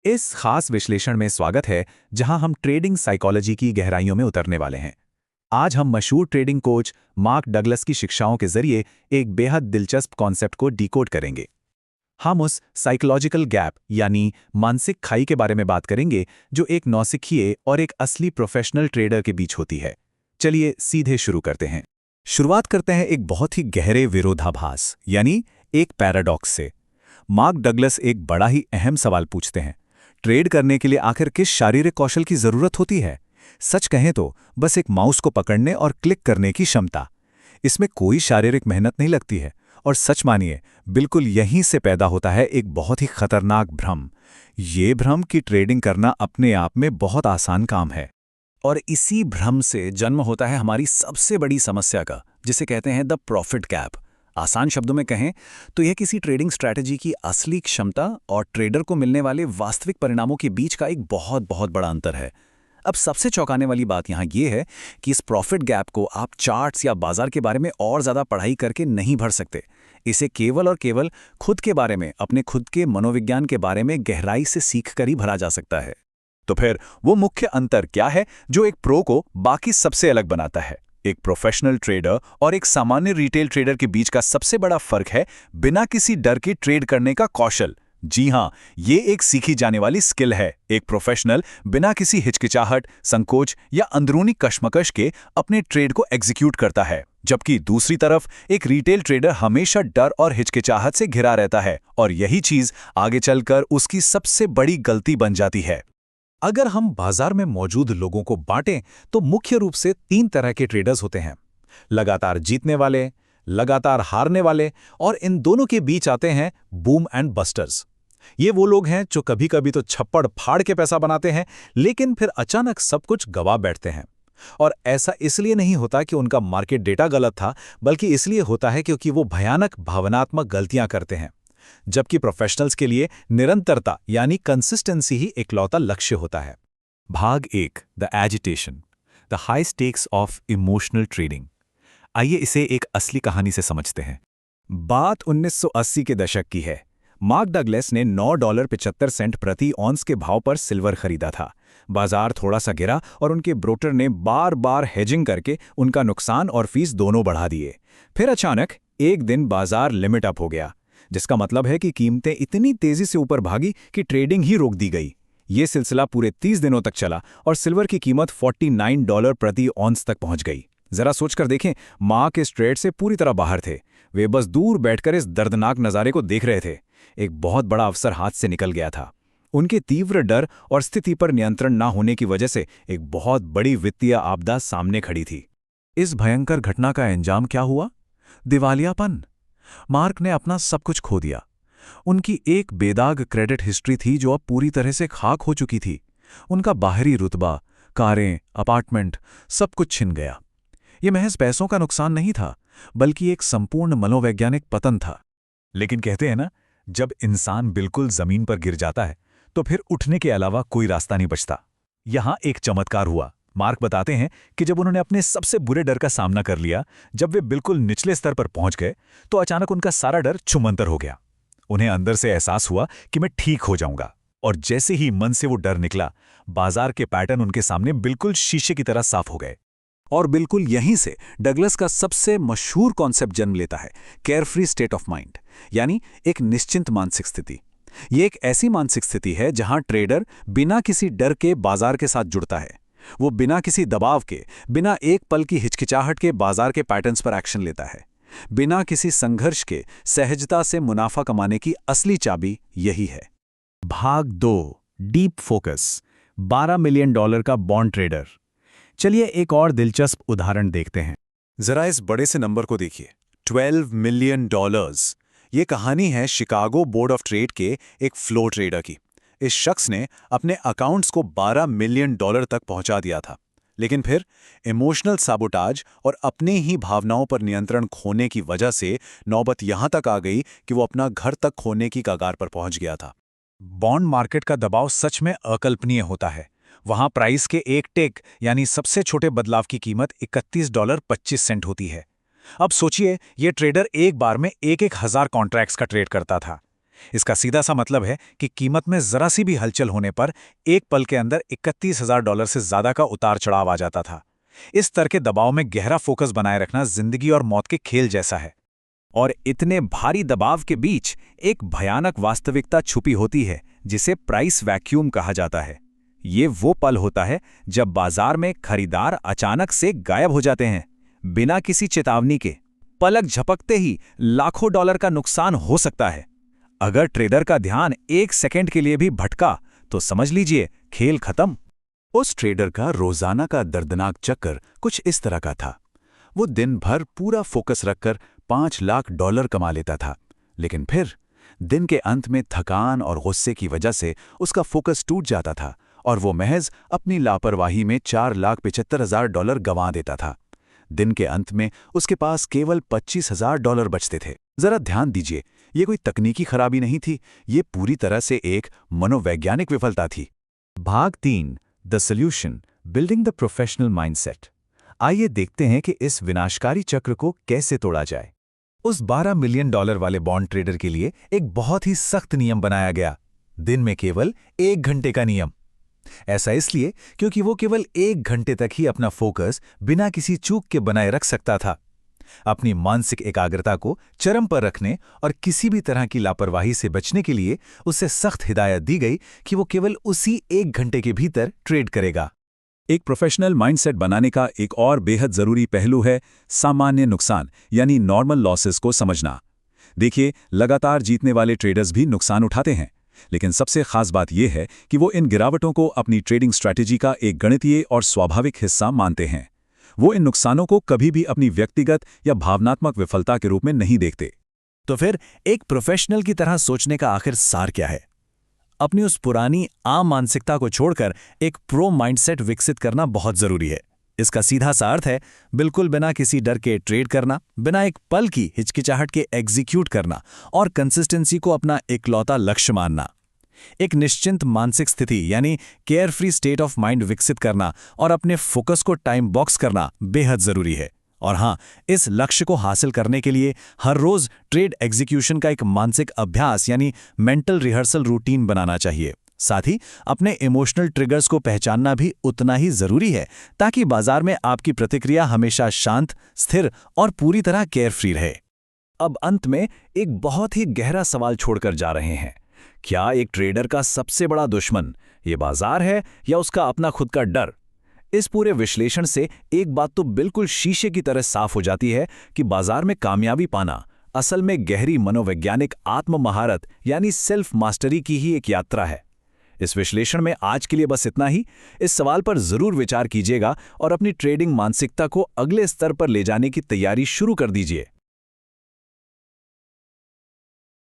इस खास विश्लेषण में स्वागत है जहां हम ट्रेडिंग साइकोलॉजी की गहराइयों में उतरने वाले हैं। आज हम मशहूर ट्रेडिंग कोच मार्क डगलस की शिक्षाओं के जरिए एक बेहद दिलचस्प कॉन्सेप्ट को डिकोड करेंगे। हम उस साइकोलॉजिकल गैप यानी मानसिक खाई के बारे में बात करेंगे जो एक नौसिखिए और एक असली प्रोफेशनल ट्रेडर के बीच होती है। चलिए सीधे शुरू करते हैं। शुरुआत करते हैं एक बहुत ही गहरे विरोधाभास यानी एक पैराडॉक्स से। मार्क डगलस एक बड़ा ही अहम सवाल पूछते हैं, ट्रेड करने के लिए आखिर किस शारीरिक कौशल की जरूरत होती है? सच कहें तो बस एक माउस को पकड़ने और क्लिक करने की क्षमता। इसमें कोई शारीरिक मेहनत नहीं लगती है और सच मानिए बिल्कुल यहीं से पैदा होता है एक बहुत ही खतरनाक भ्रम। ये भ्रम कि ट्रेडिंग करना अपने आप में बहुत आसान काम है। और इसी भ्रम से जन्म होता है हमारी सबसे बड़ी समस्या का, जिसे कहते हैं द प्रॉफिट गैप। आसान शब्दों में कहें तो यह किसी ट्रेडिंग स्ट्रैटेजी की असली क्षमता और ट्रेडर को मिलने वाले वास्तविक परिणामों के बीच का एक बहुत बहुत बड़ा अंतर है। अब सबसे चौंकाने वाली बात यहाँ ये है कि इस प्रॉफिट गैप को आप चार्ट्स या बाजार के बारे में और ज़्यादा पढ़ाई करके नहीं भर सकते। इसे केवल और केवल खुद के बारे में, अपने खुद के मनोविज्ञान के बारे में गहराई से सीख कर ही भरा जा सकता है। तो फिर वो मुख्य अंतर क्या है जो एक प्रो को बाकी सबसे अलग बनाता है? एक प्रोफेशनल ट्रेडर और एक सामान्य रिटेल ट्रेडर के बीच का सबसे बड़ा फर्क है बिना किसी डर के ट्रेड करने का कौशल। जी हां, ये एक सीखी जाने वाली स्किल है। एक प्रोफेशनल बिना किसी हिचकिचाहट, संकोच या अंदरूनी कश्मकश के अपने ट्रेड को एग्जीक्यूट करता है, जबकि दूसरी तरफ एक रिटेल ट्रेडर हमेशा डर और हिचकिचाहट से घिरा रहता है और यही चीज आगे चलकर उसकी सबसे बड़ी गलती बन जाती है। अगर हम बाजार में मौजूद लोगों को बांटें तो मुख्य रूप से 3 तरह के ट्रेडर्स होते हैं। लगातार जीतने वाले, लगातार हारने वाले और इन दोनों के बीच आते हैं बूम एंड बस्टर्स। ये वो लोग हैं जो कभी कभी तो छप्पड़ फाड़ के पैसा बनाते हैं लेकिन फिर अचानक सब कुछ गवा बैठते हैं। और ऐसा इसलिए नहीं होता कि उनका मार्केट डेटा गलत था, बल्कि इसलिए होता है क्योंकि वो भयानक भावनात्मक गलतियां करते हैं। जबकि प्रोफेशनल्स के लिए निरंतरता यानी कंसिस्टेंसी ही इकलौता लक्ष्य होता है। भाग 1, the agitation, the high stakes of emotional trading. आइए इसे एक असली कहानी से समझते हैं। बात 1980 के दशक की है। मार्क डगलस ने $9.75 प्रति ऑन्स के भाव पर सिल्वर खरीदा था। बाजार थोड़ा सा गिरा और उनके ब्रोकर ने बार बार हेजिंग करके उनका नुकसान और फीस दोनों बढ़ा दिए। फिर अचानक एक दिन बाजार लिमिट अप हो गया, जिसका मतलब है कि कीमतें इतनी तेजी से ऊपर भागी कि ट्रेडिंग ही रोक दी गई। ये सिलसिला पूरे 30 दिनों तक चला और सिल्वर की कीमत $49 प्रति ऑन्स तक पहुंच गई। जरा सोचकर देखें, मार्क इस ट्रेड से पूरी तरह बाहर थे। वे बस दूर बैठकर इस दर्दनाक नज़ारे को देख रहे थे। एक बहुत बड़ा अवसर हाथ से निकल गया था। उनके तीव्र डर और स्थिति पर नियंत्रण न होने की वजह से एक बहुत बड़ी वित्तीय आपदा सामने खड़ी थी। इस भयंकर घटना का अंजाम क्या हुआ? दिवालियापन। मार्क ने अपना सब कुछ खो दिया। उनकी एक बेदाग क्रेडिट हिस्ट्री थी जो अब पूरी तरह से खाक हो चुकी थी। उनका बाहरी रुतबा, कारें, अपार्टमेंट, सब कुछ छिन गया। ये महज पैसों का नुकसान नहीं था, बल्कि एक संपूर्ण मनोवैज्ञानिक पतन था। लेकिन कहते हैं ना, जब इंसान बिल्कुल जमीन पर गिर जाता है तो फिर उठने के अलावा कोई रास्ता नहीं बचता। यहां एक चमत्कार हुआ। मार्क बताते हैं कि जब उन्होंने अपने सबसे बुरे डर का सामना कर लिया, जब वे बिल्कुल निचले स्तर पर पहुंच गए, तो अचानक उनका सारा डर छुमंतर हो गया। उन्हें अंदर से एहसास हुआ कि मैं ठीक हो जाऊंगा। और जैसे ही मन से वो डर निकला, बाजार के पैटर्न उनके सामने बिल्कुल शीशे की तरह साफ हो गए। और बिल्कुल यहीं से डगलस का सबसे मशहूर कॉन्सेप्ट जन्म लेता है, केयरफ्री स्टेट ऑफ माइंड, यानी एक निश्चिंत मानसिक स्थिति। ये एक ऐसी मानसिक स्थिति है जहां ट्रेडर बिना किसी डर के बाजार के साथ जुड़ता है। वो बिना किसी दबाव के, बिना एक पल की हिचकिचाहट के बाजार के पैटर्न्स पर एक्शन लेता है। बिना किसी संघर्ष के सहजता से मुनाफा कमाने की असली चाबी यही है। भाग 2, डीप फोकस, $12 मिलियन का बॉन्ड ट्रेडर। चलिए एक और दिलचस्प उदाहरण देखते हैं। जरा इस बड़े से नंबर को देखिए, $12 मिलियन। ये कहानी है शिकागो बोर्ड ऑफ ट्रेड के एक फ्लो ट्रेडर की। इस शख्स ने अपने अकाउंट्स को $12 मिलियन तक पहुंचा दिया था, लेकिन फिर इमोशनल साबोटाज और अपने ही भावनाओं पर नियंत्रण खोने की वजह से नौबत यहां तक आ गई कि वो अपना घर तक खोने की कगार पर पहुंच गया था। बॉन्ड मार्केट का दबाव सच में अकल्पनीय होता है। वहां प्राइस के एक टिक यानी सबसे छोटे बदलाव की कीमत $31.25 होती है। अब सोचिए, ये ट्रेडर एक बार में 1,000 कॉन्ट्रैक्ट्स का ट्रेड करता था। इसका सीधा सा मतलब है कि कीमत में जरा सी भी हलचल होने पर एक पल के अंदर $31,000 से ज्यादा का उतार चढ़ाव आ जाता था। इस स्तर के दबाव में गहरा फोकस बनाए रखना जिंदगी और मौत के खेल जैसा है। और इतने भारी दबाव के बीच एक भयानक वास्तविकता छुपी होती है जिसे प्राइस वैक्यूम कहा जाता है। ये वो पल होता है जब बाजार में खरीदार अचानक से गायब हो जाते हैं, बिना किसी चेतावनी के। पलक झपकते ही लाखों डॉलर का नुकसान हो सकता है। अगर ट्रेडर का ध्यान एक सेकंड के लिए भी भटका तो समझ लीजिए खेल खत्म। उस ट्रेडर का रोजाना का दर्दनाक चक्कर कुछ इस तरह का था। वो दिन भर पूरा फोकस रखकर $5 लाख कमा लेता था, लेकिन फिर दिन के अंत में थकान और गुस्से की वजह से उसका फोकस टूट जाता था और वो महज अपनी लापरवाही में $4,75,000 गंवा देता था। दिन के अंत में उसके पास केवल $25,000 बचते थे। जरा ध्यान दीजिए, ये कोई तकनीकी खराबी नहीं थी, ये पूरी तरह से एक मनोवैज्ञानिक विफलता थी। भाग 3, the solution, building the professional mindset. आइए देखते हैं कि इस विनाशकारी चक्र को कैसे तोड़ा जाए। उस $12 मिलियन वाले बॉन्ड ट्रेडर के लिए एक बहुत ही सख्त नियम बनाया गया, दिन में केवल 1 घंटे का नियम। ऐसा इसलिए क्योंकि वो केवल 1 घंटे तक ही अपना फोकस बिना किसी चूक के बनाए रख सकता था। अपनी मानसिक एकाग्रता को चरम पर रखने और किसी भी तरह की लापरवाही से बचने के लिए उसे सख्त हिदायत दी गई कि वो केवल उसी 1 घंटे के भीतर ट्रेड करेगा। एक प्रोफेशनल माइंडसेट बनाने का एक और बेहद जरूरी पहलू है सामान्य नुकसान यानी नॉर्मल लॉसेस को समझना। देखिए, लगातार जीतने वाले ट्रेडर्स भी नुकसान उठाते हैं, लेकिन सबसे खास बात यह है कि वो इन गिरावटों को अपनी ट्रेडिंग स्ट्रैटेजी का एक गणितीय और स्वाभाविक हिस्सा मानते हैं। वो इन नुकसानों को कभी भी अपनी व्यक्तिगत या भावनात्मक विफलता के रूप में नहीं देखते। तो फिर एक प्रोफेशनल की तरह सोचने का आखिर सार क्या है? अपनी उस पुरानी आम मानसिकता को छोड़कर एक प्रो माइंडसेट विकसित करना बहुत जरूरी है। इसका सीधा सा अर्थ है बिल्कुल बिना किसी डर के ट्रेड करना, बिना एक पल की हिचकिचाहट के एग्जीक्यूट करना और कंसिस्टेंसी को अपना इकलौता लक्ष्य मानना। एक निश्चिंत मानसिक स्थिति यानी care free state of mind विकसित करना और अपने फोकस को टाइम बॉक्स करना बेहद जरूरी है। और हाँ, इस लक्ष्य को हासिल करने के लिए हर रोज ट्रेड एग्जीक्यूशन का एक मानसिक अभ्यास यानी मेंटल रिहर्सल रूटीन बनाना चाहिए। साथ ही अपने इमोशनल ट्रिगर्स को पहचानना भी उतना ही जरूरी है, ताकि बाजार में आपकी प्रतिक्रिया हमेशा शांत, स्थिर और पूरी तरह केयर फ्री रहे। अब अंत में एक बहुत ही गहरा सवाल छोड़कर जा रहे हैं। क्या एक ट्रेडर का सबसे बड़ा दुश्मन ये बाजार है या उसका अपना खुद का डर? इस पूरे विश्लेषण से एक बात तो बिल्कुल शीशे की तरह साफ हो जाती है कि बाजार में कामयाबी पाना असल में गहरी मनोवैज्ञानिक आत्म महारत यानी सेल्फ मास्टरी की ही एक यात्रा है। इस विश्लेषण में आज के लिए बस इतना ही। इस सवाल पर जरूर विचार कीजिएगा और अपनी ट्रेडिंग मानसिकता को अगले स्तर पर ले जाने की तैयारी शुरू कर दीजिए।